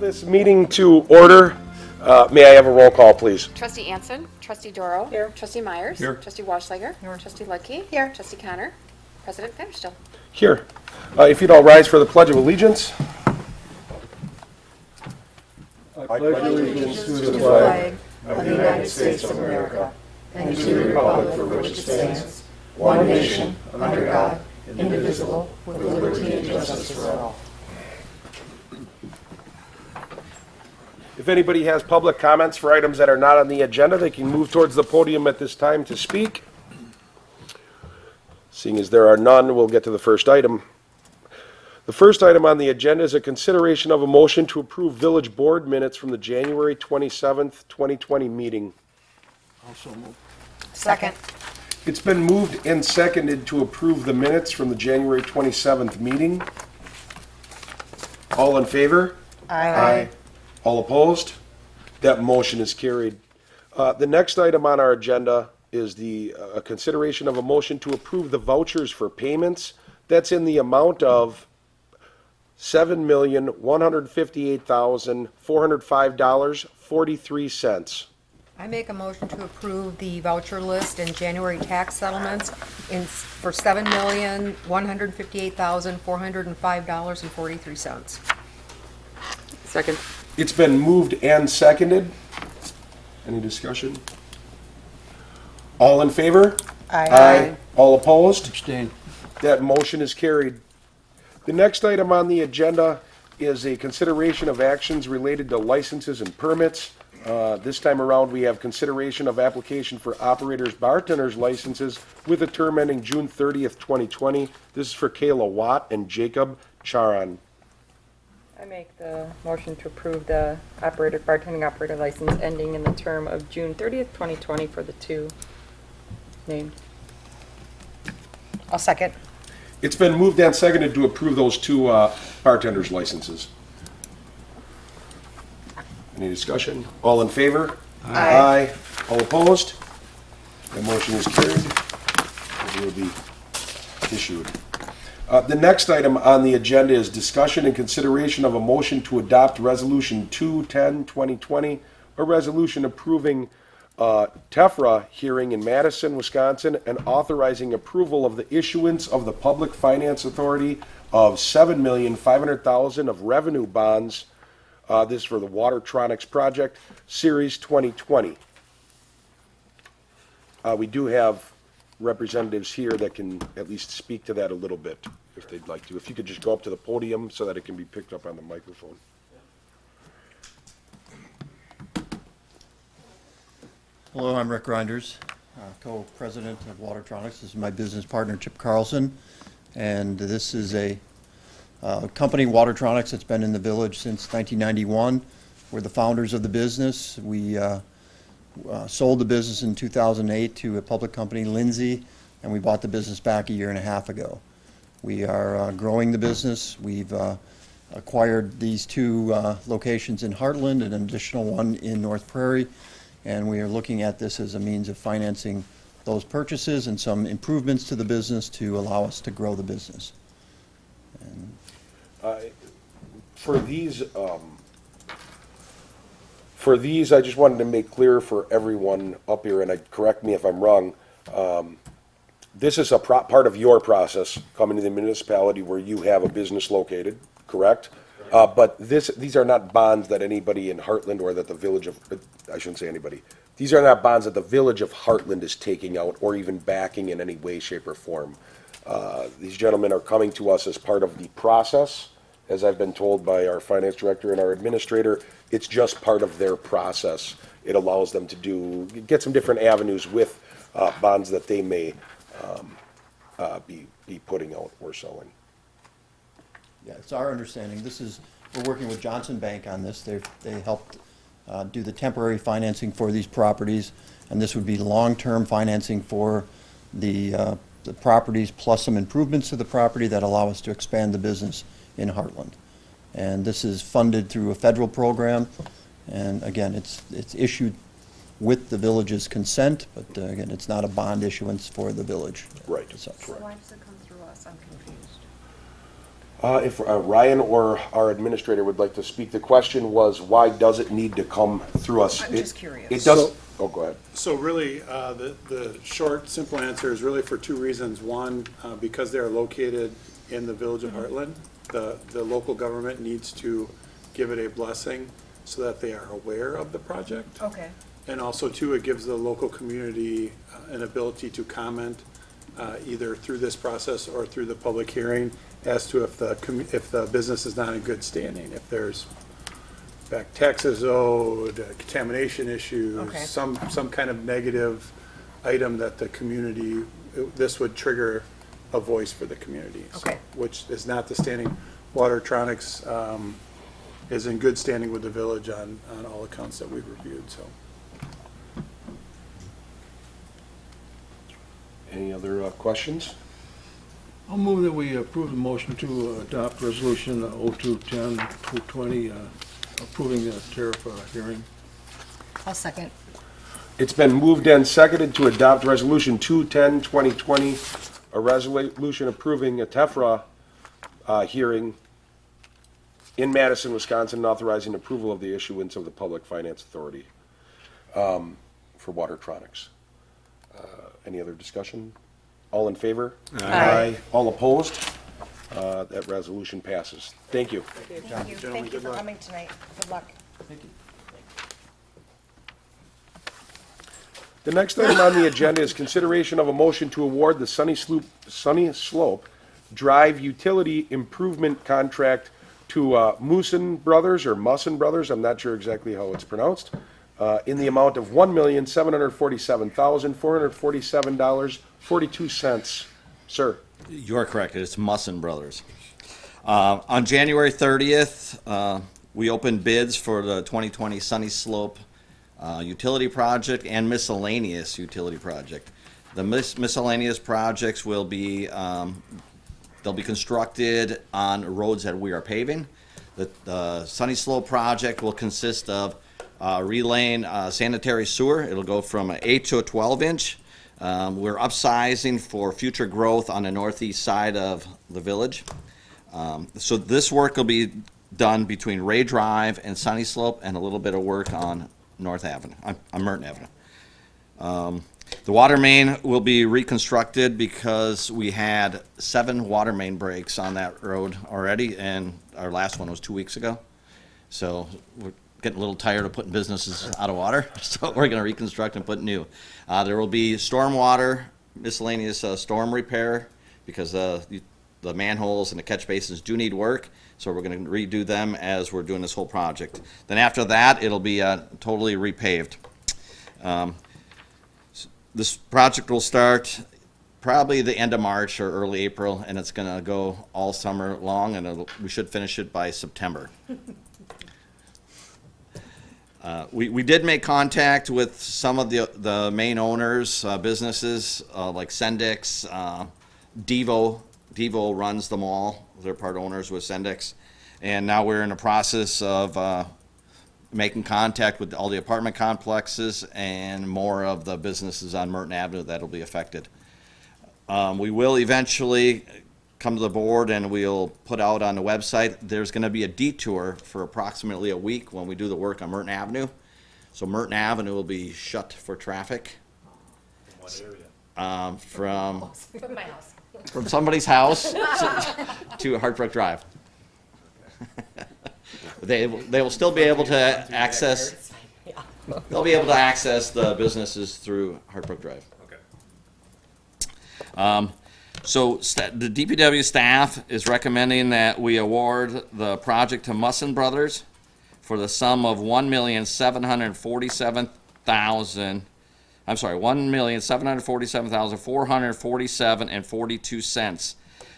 this meeting to order. May I have a roll call, please? Trustee Anson, Trustee Doro. Here. Trustee Myers. Here. Trustee Walschlager. Here. Trustee Ludke. Here. Trustee Connor. President Fenderstill. Here. If you'd all rise for the Pledge of Allegiance. I pledge allegiance to the flag of the United States of America and to the republic for which it stands, one nation, under God, indivisible, with liberty and justice for all. If anybody has public comments for items that are not on the agenda, they can move towards the podium at this time to speak. Seeing as there are none, we'll get to the first item. The first item on the agenda is a consideration of a motion to approve village board minutes from the January 27th, 2020 meeting. Second. It's been moved and seconded to approve the minutes from the January 27th meeting. All in favor? Aye. All opposed? That motion is carried. The next item on our agenda is the consideration of a motion to approve the vouchers for payments. That's in the amount of $7,158,405.43. I make a motion to approve the voucher list and January tax settlements for $7,158,405.43. Second. It's been moved and seconded. Any discussion? All in favor? Aye. All opposed? Abstain. That motion is carried. The next item on the agenda is a consideration of actions related to licenses and permits. This time around, we have consideration of application for operators bartenders licenses with a term ending June 30th, 2020. This is for Kayla Watt and Jacob Charan. I make the motion to approve the bartending operator license ending in the term of June 30th, 2020 for the two named. I'll second. It's been moved and seconded to approve those two bartenders licenses. Any discussion? All in favor? Aye. All opposed? The motion is carried. It will be issued. The next item on the agenda is discussion and consideration of a motion to adopt Resolution 210-2020, a resolution approving TEFRA hearing in Madison, Wisconsin, and authorizing approval of the issuance of the Public Finance Authority of $7,500,000 of revenue bonds. This is for the Watertronics project, Series 2020. We do have representatives here that can at least speak to that a little bit, if they'd like to. If you could just go up to the podium so that it can be picked up on the microphone. Hello, I'm Rick Reinders, co-president of Watertronics. This is my business partner, Chip Carlson, and this is a company, Watertronics, that's been in the village since 1991. We're the founders of the business. We sold the business in 2008 to a public company, Lindsay, and we bought the business back a year and a half ago. We are growing the business. We've acquired these two locations in Hartland and an additional one in North Prairie, and we are looking at this as a means of financing those purchases and some improvements to the business to allow us to grow the business. And For these, I just wanted to make clear for everyone up here, and correct me if I'm wrong, this is a part of your process coming to the municipality where you have a business located, correct? But these are not bonds that anybody in Hartland or that the village of, I shouldn't say anybody, these are not bonds that the village of Hartland is taking out or even backing in any way, shape, or form. These gentlemen are coming to us as part of the process. As I've been told by our finance director and our administrator, it's just part of their process. It allows them to get some different avenues with bonds that they may be putting out or selling. yeah, it's our understanding. We're working with Johnson Bank on this. They helped do the temporary financing for these properties, and this would be long-term financing for the properties plus some improvements to the property that allow us to expand the business in Hartland. And this is funded through a federal program, and again, it's issued with the village's consent, but again, it's not a bond issuance for the village. Right. So, Why does it come through us? I'm confused. If Ryan or our administrator would like to speak, the question was, why does it need to come through us? I'm just curious. It does, oh, go ahead. So really, the short, simple answer is really for two reasons. One, because they are located in the village of Hartland, the local government needs to give it a blessing so that they are aware of the project. Okay. And also, two, it gives the local community an ability to comment either through this process or through the public hearing as to if the business is not in good standing, if there's back taxes owed, contamination issues, Okay. some kind of negative item that the community, this would trigger a voice for the community. So, Okay. which is not the standing. Watertronics is in good standing with the village on all accounts that we've reviewed, so. Any other questions? I'll move that we approve the motion to adopt resolution 0210-220, approving the tariff hearing. I'll second. It's been moved and seconded to adopt Resolution 210-2020, a resolution approving a TEFRA hearing in Madison, Wisconsin, and authorizing approval of the issuance of the Public Finance Authority for Watertronics. Any other discussion? All in favor? Aye. All opposed? That resolution passes. Thank you. Thank you. Gentlemen, Thank you good for luck. coming tonight. Good luck. The next item on the agenda is consideration of a motion to award the Sunny Slope Drive Utility Improvement Contract to Musson Brothers, or Musson Brothers, I'm not sure exactly how it's pronounced, in the amount of $1,747,447.42. Sir. You are correct. It's Musson Brothers. On January 30th, we opened bids for the 2020 Sunny Slope utility project and miscellaneous utility project. The miscellaneous projects will be they'll be constructed on roads that we are paving. The Sunny Slope project will consist of relaying sanitary sewer. It'll go from an 8 to a 12-inch. We're upsizing for future growth on the northeast side of the village. So this work will be done between Ray Drive and Sunny Slope, and a little bit of work on North Avenue, on Merton Avenue. The water main will be reconstructed because we had 7 water main breaks on that road already, and our last one was 2 weeks ago. So we're getting a little tired of putting businesses out of water, so we're going to reconstruct and put new. There will be stormwater, miscellaneous storm repair, because the manholes and the catch basins do need work, so we're going to redo them as we're doing this whole project. Then after that, it'll be totally repaved. This project will start probably the end of March or early April, and it's going to go all summer long, and we should finish it by September. We did make contact with some of the main owners, businesses like Sendix, Devo runs them all. They're part owners with Sendix. And now we're in the process of making contact with all the apartment complexes and more of the businesses on Merton Avenue that'll be affected. We will eventually come to the board and we'll put out on the website. There's going to be a detour for approximately a week when we do the work on Merton Avenue. So Merton Avenue will be shut for traffic. In what area? From My house. from somebody's house to Hartbrook Drive. They will still be able to access. They'll be able to access the businesses through Hartbrook Drive. Okay. So the DPW staff is recommending that we award the project to Musson Brothers for the sum of $1,747,447.42.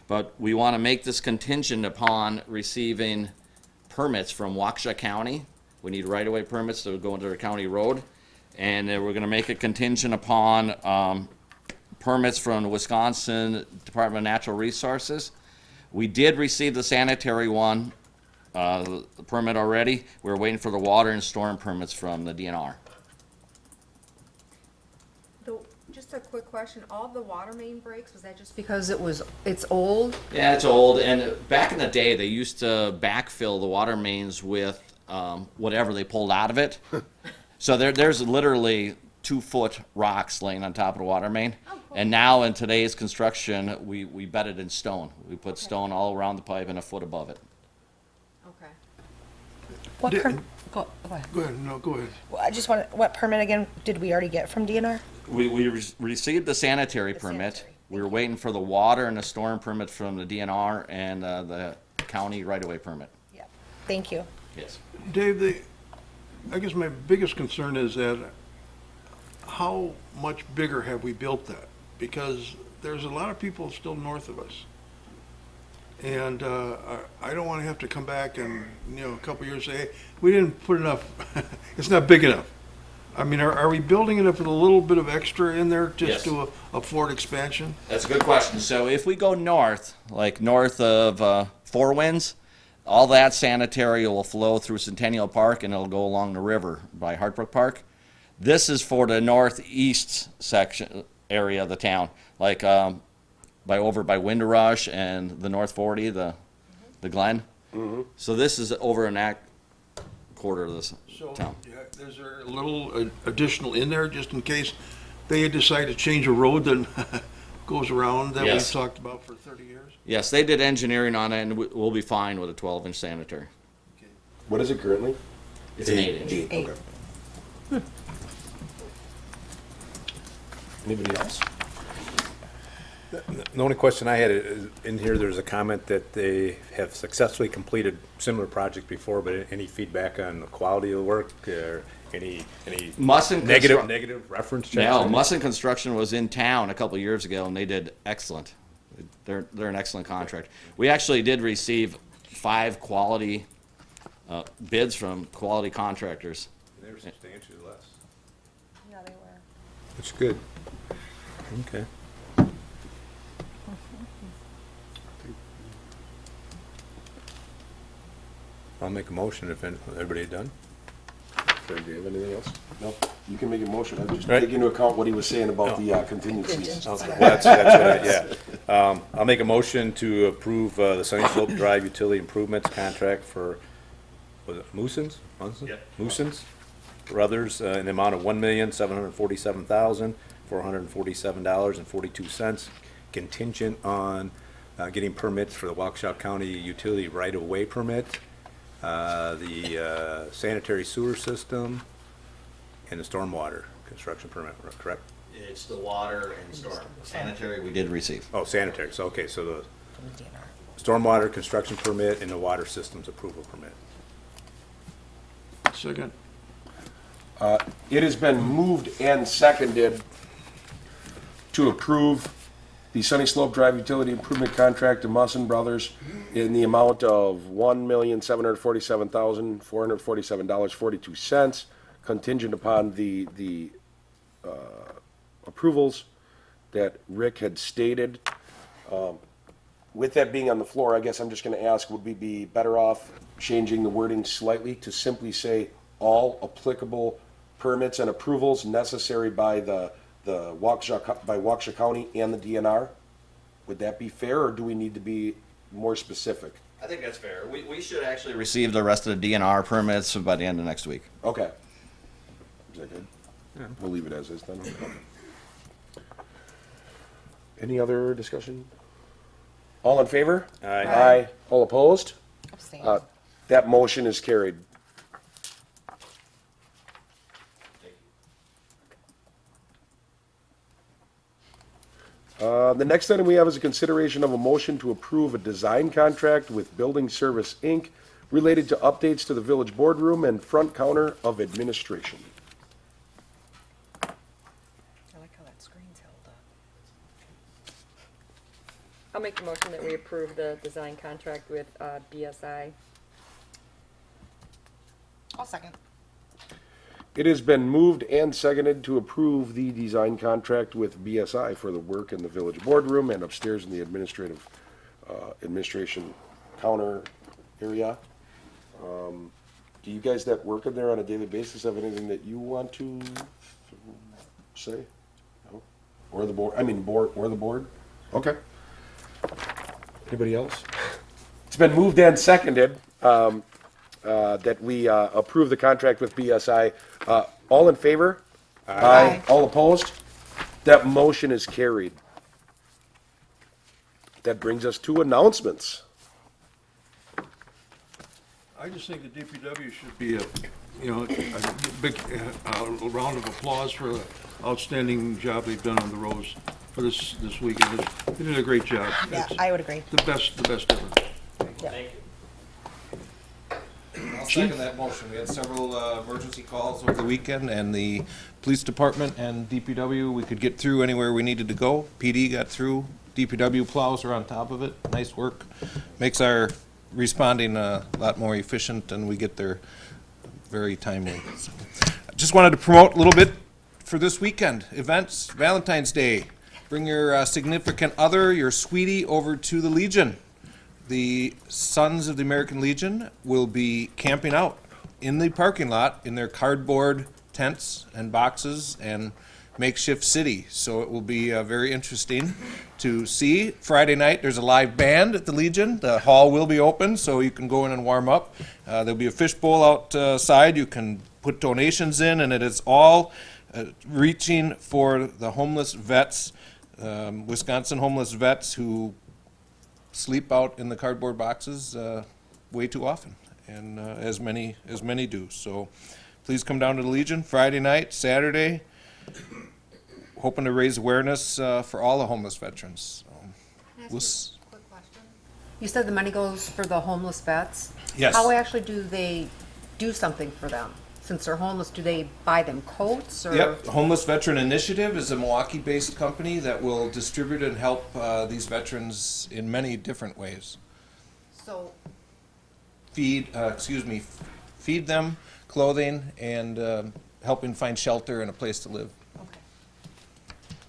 But we want to make this contingent upon receiving permits from Waukesha County. We need right-of-way permits to go into the county road. And then we're going to make it contingent upon permits from the Wisconsin Department of Natural Resources. We did receive the sanitary one, the permit already. We're waiting for the water and storm permits from the DNR. Just a quick question, all the water main breaks, was that just because it's old? Yeah, it's old, and back in the day, they used to backfill the water mains with whatever they pulled out of it. So there's literally 2-foot rocks laying on top of the water main. Oh, cool. And now in today's construction, we bed it in stone. We put stone all around the pipe and a foot above it. Okay. What Did- go ahead. Go ahead, no, go ahead. Well, I just want, what permit again did we already get from DNR? We received the sanitary permit. sanitary, We were waiting for the water and the storm permit from the DNR and the county right-of-way permit. Yeah. Thank you. Yes. Dave, I guess my biggest concern is that how much bigger have we built that? Because there's a lot of people still north of us. And I don't want to have to come back and, a couple years say, hey, we didn't put enough, it's not big enough. I mean, are we building it with a little bit of extra in there just Yes. to afford expansion? That's a good question. So if we go north, like north of Four Winds, all that sanitary will flow through Centennial Park and it'll go along the river by Hartbrook Park. This is for the northeast section area of the town, like over by Windrush and the North 40, the Glen. So this is over in that quarter of this So, town. yeah, is there a little additional in there just in case they decide to change a road that goes around that we've Yes. talked about for 30 years? Yes, they did engineering on it and we'll be fine with a 12-inch sanitary. What is it currently? It's an 8-inch. Eight, okay. Anybody else? The only question I had is, in here, there's a comment that they have successfully completed similar projects before, but any feedback on the quality of the work, or any Musson negative reference checks? No, Musson Construction was in town a couple of years ago, and they did excellent. They're an excellent contract. We actually did receive 5 quality bids from quality contractors. They're substantially less. Yeah, they were. That's good. Okay. I'll make a motion if everybody done. Okay, do you have anything else? No? You can make a motion. I'm just Right. taking into account what he was saying about the contingencies. Okay, that's what I'll make a motion to approve the Sunny Slope Drive Utility Improvements contract for, was it Moosens? Yep. Moosens Brothers, in the amount of $1,747,447.42, contingent on getting permits for the Waukesha County Utility Right-of-Way permit, the sanitary sewer system, and the stormwater construction permit, correct? It's the water and storm. Sanitary we did receive. Oh, sanitary, so, okay, so the From the DNR. stormwater construction permit and the water systems approval permit. Second. It has been moved and seconded to approve the Sunny Slope Drive Utility Improvement Contract to Musson Brothers in the amount of $1,747,447.42, contingent upon the approvals that Rick had stated. With that being on the floor, I guess I'm just gonna ask, would we be better off changing the wording slightly to simply say all applicable permits and approvals necessary by Waukesha County and the DNR? Would that be fair, or do we need to be more specific? I think that's fair. We should actually receive the rest of the DNR permits by the end of next week. Okay. Is that good? We'll leave it as is then. Okay. Any other discussion? All in favor? Aye. Aye. All opposed? Abstain. That motion is carried. The next item we have is a consideration of a motion to approve a design contract with Building Service, Inc. related to updates to the village boardroom and front counter of administration. I like how that screen's held up. I'll make the motion that we approve the design contract with BSI. I'll second. It has been moved and seconded to approve the design contract with BSI for the work in the village boardroom and upstairs in the administration counter area. Do you guys that work in there on a daily basis have anything that you want to say? No? Or the board, or the board? Okay. Anybody else? It's been moved and seconded that we approve the contract with BSI. All in favor? Aye. All opposed? That motion is carried. That brings us to announcements. I just think the DPW should be a big round of applause for the outstanding job they've done on the roads for this weekend. They did a great job. Yeah, It's I would agree. the best ever. I'll second that motion. We had several emergency calls over the weekend, and the police department and DPW, we could get through anywhere we needed to go. PD got through. DPW plows are on top of it. Nice work. Makes our responding a lot more efficient, and we get there very timely. So, I just wanted to promote a little bit for this weekend. Events, Valentine's Day. Bring your significant other, your sweetie, over to the Legion. The Sons of the American Legion will be camping out in the parking lot in their cardboard tents and boxes and makeshift city. So it will be very interesting to see. Friday night, there's a live band at the Legion. The hall will be open, so you can go in and warm up. There'll be a fishbowl outside. You can put donations in, and it is all reaching for the homeless vets, Wisconsin homeless vets who sleep out in the cardboard boxes way too often, and as many do. So please come down to the Legion Friday night, Saturday, hoping to raise awareness for all the homeless veterans. Quick question. You said the money goes for the homeless vets? Yes. How actually do they do something for them? Since they're homeless, do they buy them coats or? Yep, Homeless Veteran Initiative is a Milwaukee-based company that will distribute and help these veterans in many different ways. So, Feed them clothing and helping find shelter and a place to live. okay.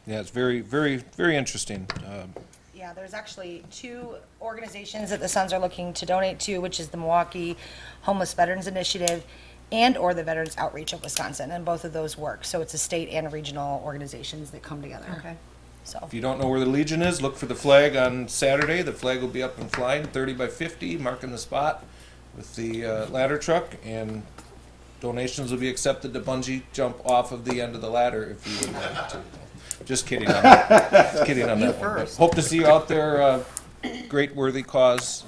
Yeah, it's very, very, very interesting. Yeah, there's actually two organizations that the Sons are looking to donate to, which is the Milwaukee Homeless Veterans Initiative and/or the Veterans Outreach of Wisconsin, and both of those work. So it's a state and regional organizations that come together. Okay. So, If you don't know where the Legion is, look for the flag on Saturday. The flag will be up and flying, 30 by 50, marking the spot with the ladder truck, and donations will be accepted to bungee jump off of the end of the ladder if you would like to. Just kidding on that. Just kidding on that one. But hope to see you out there. Great worthy cause.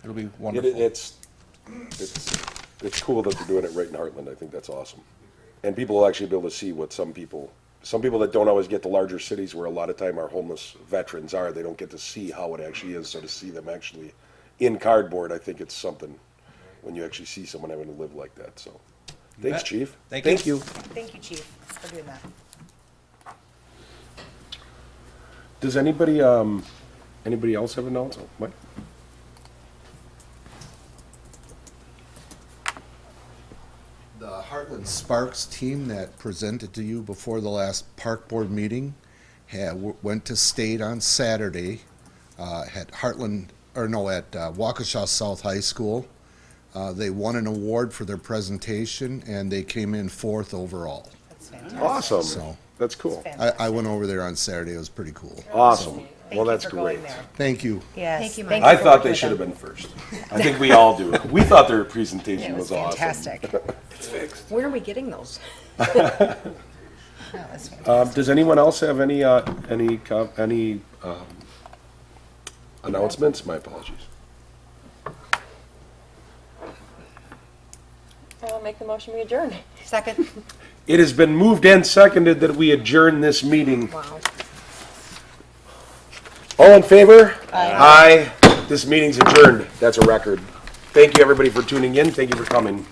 It'll be wonderful. It's cool that they're doing it right in Hartland. I think that's awesome. And people will actually be able to see what some people that don't always get to larger cities where a lot of time our homeless veterans are, they don't get to see how it actually is. So to see them actually in cardboard, I think it's something when you actually see someone having to live like that. So thanks, bet. Chief. Thank you. thank you, Chief, for doing that. Does anybody else have an announcement? Mike? The Hartland Sparks team that presented to you before the last park board meeting went to state on Saturday at Waukesha South High School. They won an award for their presentation, and they came in 4th overall. That's fantastic. Awesome. So That's cool. I went over there on Saturday. It was pretty cool. Awesome. Thank Well, you that's for going great. there. Thank you. Yes. Thank you, Mike. I for thought working they with should have them. been first. I think we all do. We thought their presentation It was was awesome. fantastic. Where are we getting those? No, that's fantastic. Does anyone else have any announcements? My apologies. I'll make the motion, we adjourn. Second? It has been moved and seconded that we adjourn this meeting. Wow. All in favor? Aye. This meeting's adjourned. That's a record. Thank you, everybody, for tuning in. Thank you for coming.